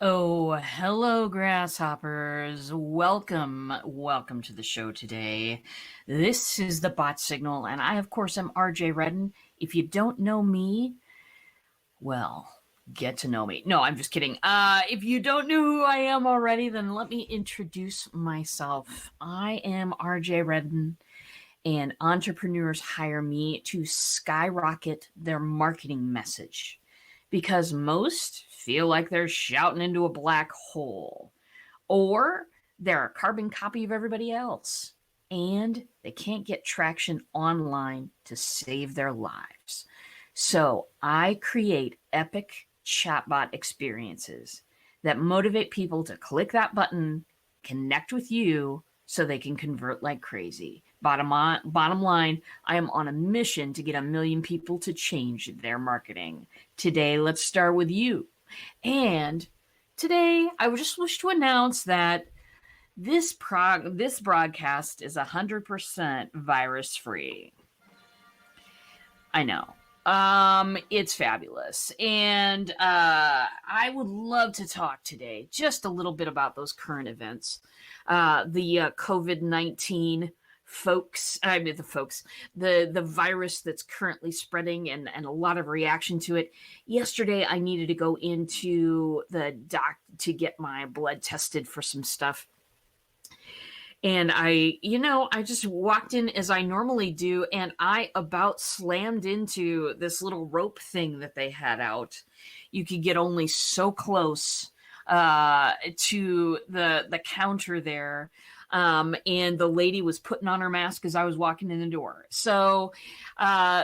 Oh, hello, grasshoppers. Welcome to the show today. This is the Bot Signal, and I, of course, am RJ Redden. If you don't know me, well, get to know me. No, I'm just kidding. If you don't know who I am already, then let me introduce myself. I am RJ Redden, and entrepreneurs hire me to skyrocket their marketing message because most feel like they're shouting into a black hole, or they're a carbon copy of everybody else, and they can't get traction online to save their lives. So I create epic chatbot experiences that motivate people to click that button, connect with you, so they can convert like crazy. Bottom line, I am on a mission to get 1 million people to change their marketing. Today, let's start with you. And today, I would just wish to announce that this broadcast is 100% virus free. I know. It's fabulous. And I would love to talk today just a little bit about those current events. The COVID-19 the virus that's currently spreading and a lot of reaction to it. Yesterday, I needed to go into the doc to get my blood tested for some stuff. And I just walked in as I normally do, and I about slammed into this little rope thing that they had out. You could get only so close to the counter there. And the lady was putting on her mask as I was walking in the door. So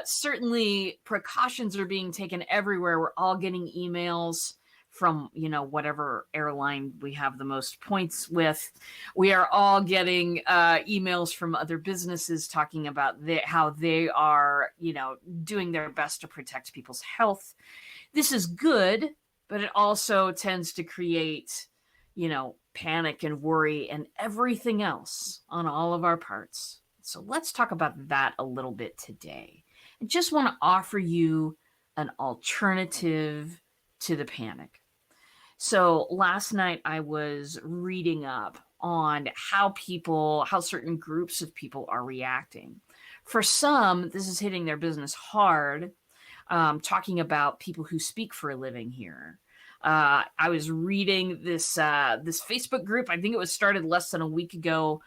certainly precautions are being taken everywhere. We're all getting emails from whatever airline we have the most points with. We are all getting emails from other businesses talking about how they are doing their best to protect people's health. This is good, but it also tends to create panic and worry and everything else on all of our parts. So let's talk about that a little bit today. I just want to offer you an alternative to the panic. So last night I was reading up on how certain groups of people are reacting. For some, this is hitting their business hard, talking about people who speak for a living here. I was reading this Facebook group. I think it was started less than a week ago,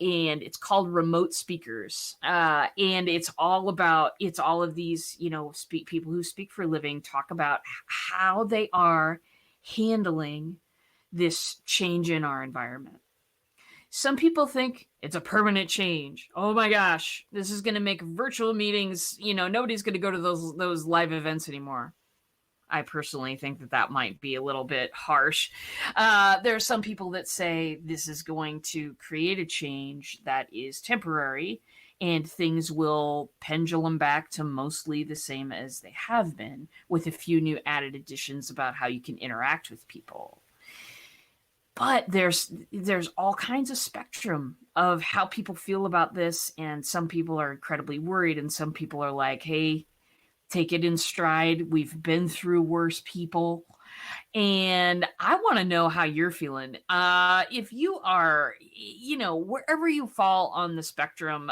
and it's called Remote Speakers. And it's all of these people who speak for a living talk about how they are handling this change in our environment. Some people think it's a permanent change. Oh my gosh, this is going to make virtual meetings, nobody's going to go to those live events anymore. I personally think that might be a little bit harsh. There are some people that say this is going to create a change that is temporary and things will pendulum back to mostly the same as they have been, with a few new added additions about how you can interact with people. But there's all kinds of spectrum of how people feel about this, and some people are incredibly worried, and some people are like, hey, take it in stride. We've been through worse, people. And I want to know how you're feeling. If you are, wherever you fall on the spectrum,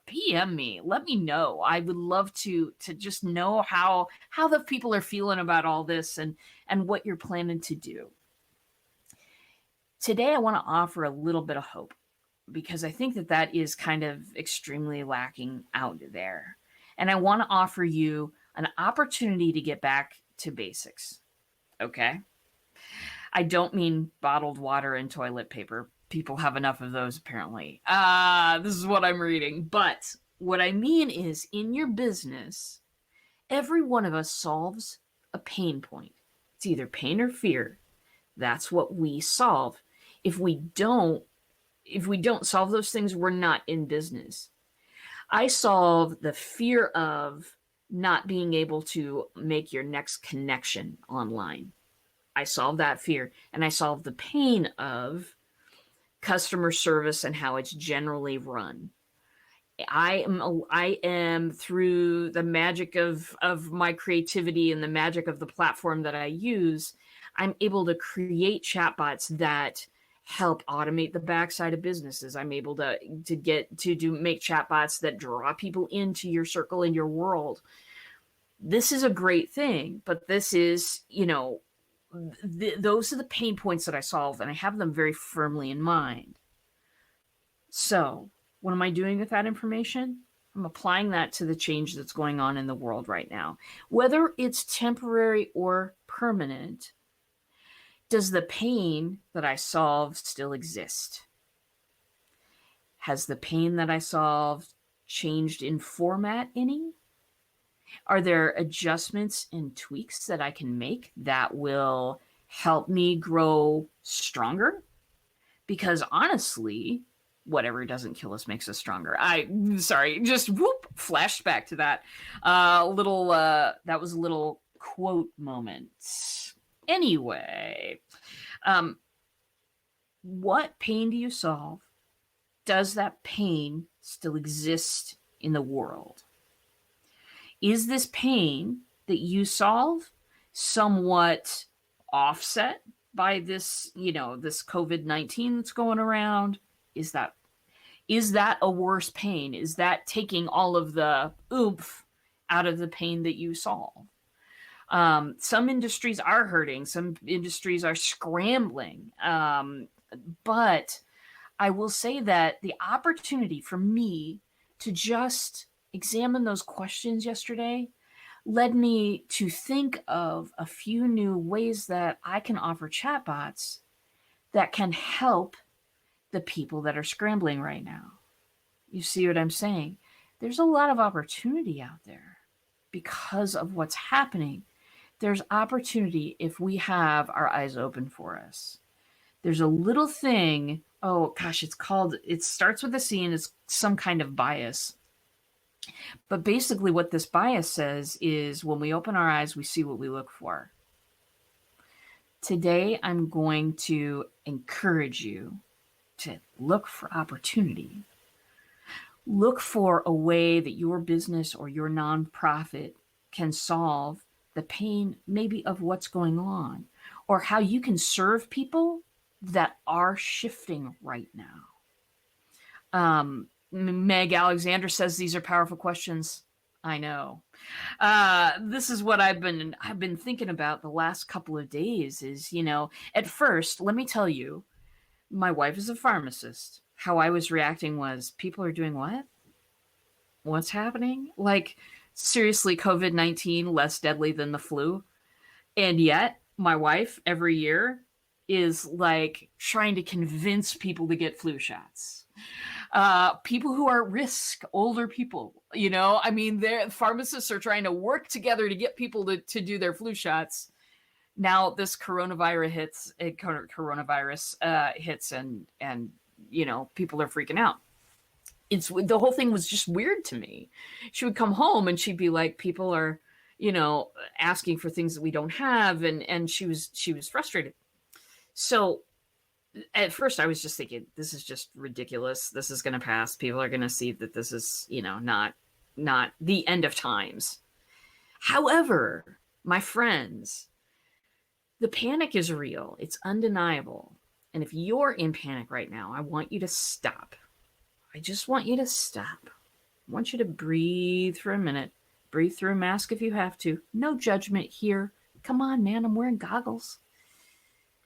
PM me. Let me know. I would love to just know how the people are feeling about all this and what you're planning to do. Today, I want to offer a little bit of hope because I think that is kind of extremely lacking out there. And I want to offer you an opportunity to get back to basics. Okay? I don't mean bottled water and toilet paper. People have enough of those, apparently. This is what I'm reading. But what I mean is, in your business, every one of us solves a pain point. It's either pain or fear. That's what we solve. If we don't solve those things, we're not in business. I solve the fear of not being able to make your next connection online. I solve that fear, and I solve the pain of customer service and how it's generally run. I am through the magic of my creativity and the magic of the platform that I use, I'm able to create chatbots that help automate the backside of businesses. I'm able to make chatbots that draw people into your circle, in your world. This is a great thing, but this is, those are the pain points that I solve, and I have them very firmly in mind. So what am I doing with that information? I'm applying that to the change that's going on in the world right now. Whether it's temporary or permanent, does the pain that I solved still exist? Has the pain that I solved changed in format any? Are there adjustments and tweaks that I can make that will help me grow stronger? Because honestly, whatever doesn't kill us makes us stronger. Just flashed back to that that was a little quote moment. Anyway, what pain do you solve? Does that pain still exist in the world? Is this pain that you solve somewhat offset by this, this COVID-19 that's going around? Is that a worse pain? Is that taking all of the oomph out of the pain that you solve? Some industries are hurting. Some industries are scrambling. But I will say that the opportunity for me to just examine those questions yesterday led me to think of a few new ways that I can offer chatbots that can help the people that are scrambling right now. You see what I'm saying? There's a lot of opportunity out there because of what's happening. There's opportunity if we have our eyes open for us. There's a little thing, oh gosh, it starts with a C and it's some kind of bias. But basically what this bias says is when we open our eyes, we see what we look for. Today, I'm going to encourage you to look for opportunity. Look for a way that your business or your nonprofit can solve the pain maybe of what's going on, or how you can serve people that are shifting right now. Meg Alexander says these are powerful questions. I know. This is what I've been thinking about the last couple of days is, at first, let me tell you, my wife is a pharmacist. How I was reacting was, people are doing what? What's happening? Like, seriously, COVID-19 less deadly than the flu. And yet, my wife every year is like trying to convince people to get flu shots. People who are at risk, older people, their pharmacists are trying to work together to get people to do their flu shots. Now this coronavirus hits and people are freaking out. The whole thing was just weird to me. She would come home and she'd be like, people are, asking for things that we don't have. And she was frustrated. So at first I was just thinking, this is just ridiculous. This is going to pass. People are going to see that this is, not the end of times. However, my friends, the panic is real. It's undeniable. And if you're in panic right now, I want you to stop. I just want you to stop. I want you to breathe for a minute. Breathe through a mask if you have to. No judgment here. Come on, man, I'm wearing goggles.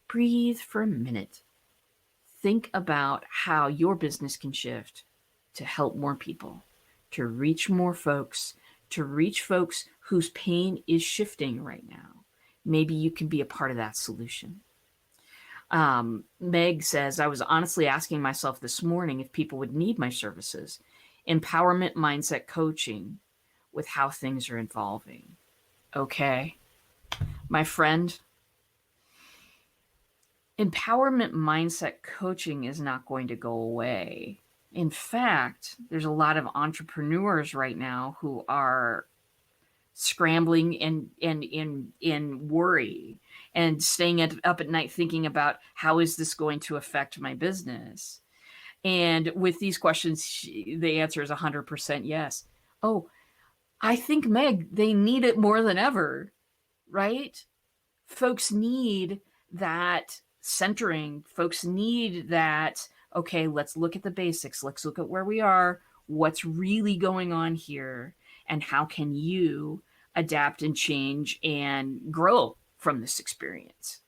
Breathe for a minute. Think about how your business can shift to help more people, to reach more folks, to reach folks whose pain is shifting right now. Maybe you can be a part of that solution. Meg says, I was honestly asking myself this morning if people would need my services. Empowerment mindset coaching with how things are evolving. Okay, my friend, empowerment mindset coaching is not going to go away. In fact, there's a lot of entrepreneurs right now who are scrambling and in worry and staying up at night thinking about how is this going to affect my business. And with these questions, the answer is 100% yes. Oh, I think, Meg, they need it more than ever, right? Folks need that centering. Folks need that, okay, let's look at the basics. Let's look at where we are, what's really going on here, and how can you adapt and change and grow from this experience.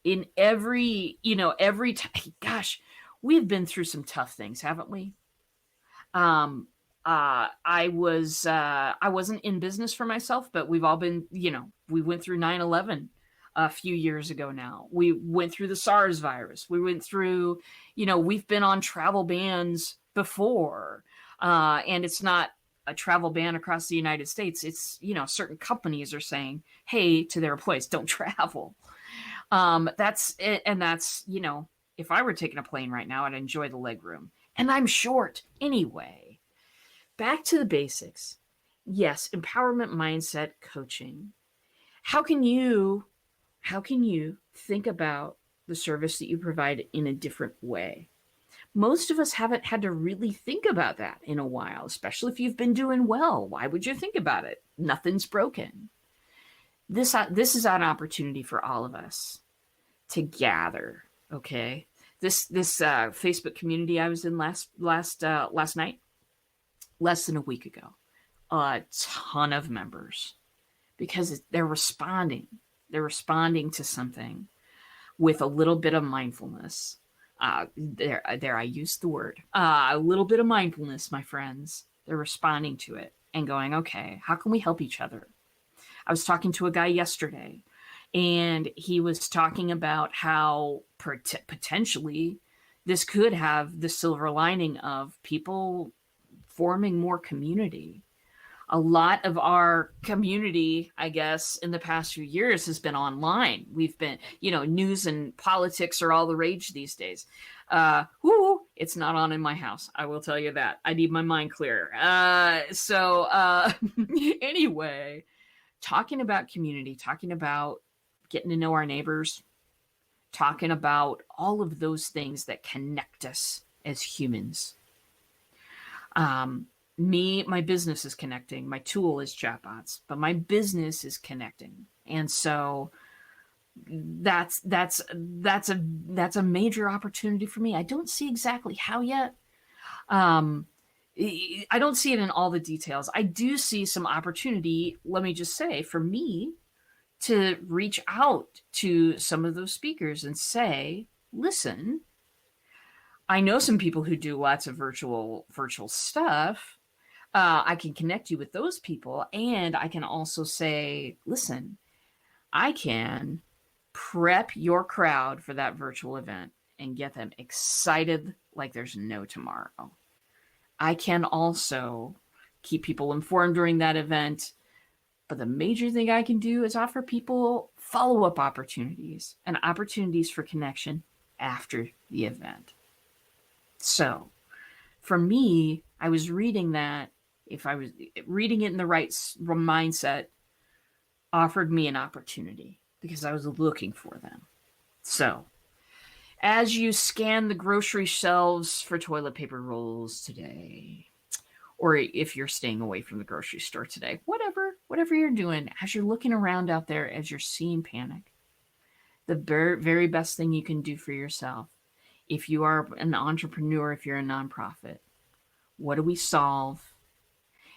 In every, every time, gosh, we've been through some tough things, haven't we? Um, I wasn't in business for myself, but we've all been, we went through 9/11 a few years ago now. We went through the SARS virus. We went through, we've been on travel bans before. And it's not a travel ban across the United States. It's, certain companies are saying, hey, to their employees, don't travel. That's it. And that's, if I were taking a plane right now, I'd enjoy the leg room. And I'm short anyway. Back to the basics. Yes, empowerment mindset coaching. How can you think about the service that you provide in a different way? Most of us haven't had to really think about that in a while, especially if you've been doing well. Why would you think about it? Nothing's broken. This is an opportunity for all of us to gather. Okay, this Facebook community I was in last night, less than a week ago, a ton of members, because they're responding to something with a little bit of mindfulness. There I used the word, a little bit of mindfulness, my friends. They're responding to it and going, okay, how can we help each other? I was talking to a guy yesterday, and he was talking about how potentially this could have the silver lining of people forming more community. A lot of our community, I guess, in the past few years has been online. We've been, news and politics are all the rage these days. It's not on in my house. I will tell you that. I need my mind clear. Anyway, talking about community, talking about getting to know our neighbors, talking about all of those things that connect us as humans. My business is connecting. My tool is chatbots, but my business is connecting. And so that's a major opportunity for me. I don't see exactly how yet. I don't see it in all the details. I do see some opportunity, let me just say, for me to reach out to some of those speakers and say, listen, I know some people who do lots of virtual stuff. I can connect you with those people. And I can also say, listen, I can prep your crowd for that virtual event and get them excited like there's no tomorrow. I can also keep people informed during that event. But the major thing I can do is offer people follow-up opportunities and opportunities for connection after the event. So for me, I was reading that, if I was reading it in the right mindset, offered me an opportunity because I was looking for them. So as you scan the grocery shelves for toilet paper rolls today, or if you're staying away from the grocery store today, whatever you're doing, as you're looking around out there, as you're seeing panic, the very best thing you can do for yourself, if you are an entrepreneur, if you're a nonprofit, what do we solve?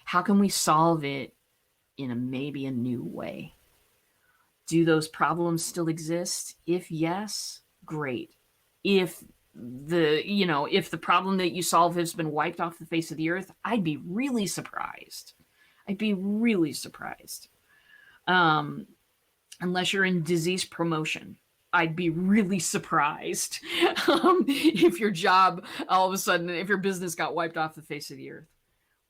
How can we solve it in maybe a new way? Do those problems still exist? If yes, great. If the problem that you solve has been wiped off the face of the earth, I'd be really surprised. Unless you're in disease promotion, I'd be really surprised if your job, all of a sudden, if your business got wiped off the face of the earth.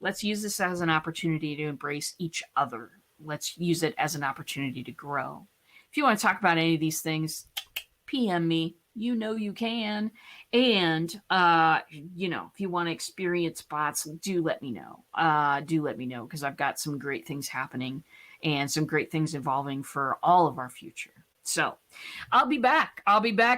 Let's use this as an opportunity to embrace each other. Let's use it as an opportunity to grow. If you want to talk about any of these things, PM me. You can. And, if you want to experience bots, do let me know. Because I've got some great things happening and some great things evolving for all of our future. So I'll be back.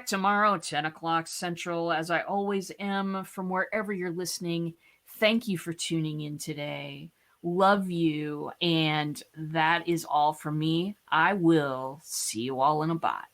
Tomorrow at 10 o'clock Central, as I always am, from wherever you're listening. Thank you for tuning in today. Love you. And that is all from me. I will see you all in a bot.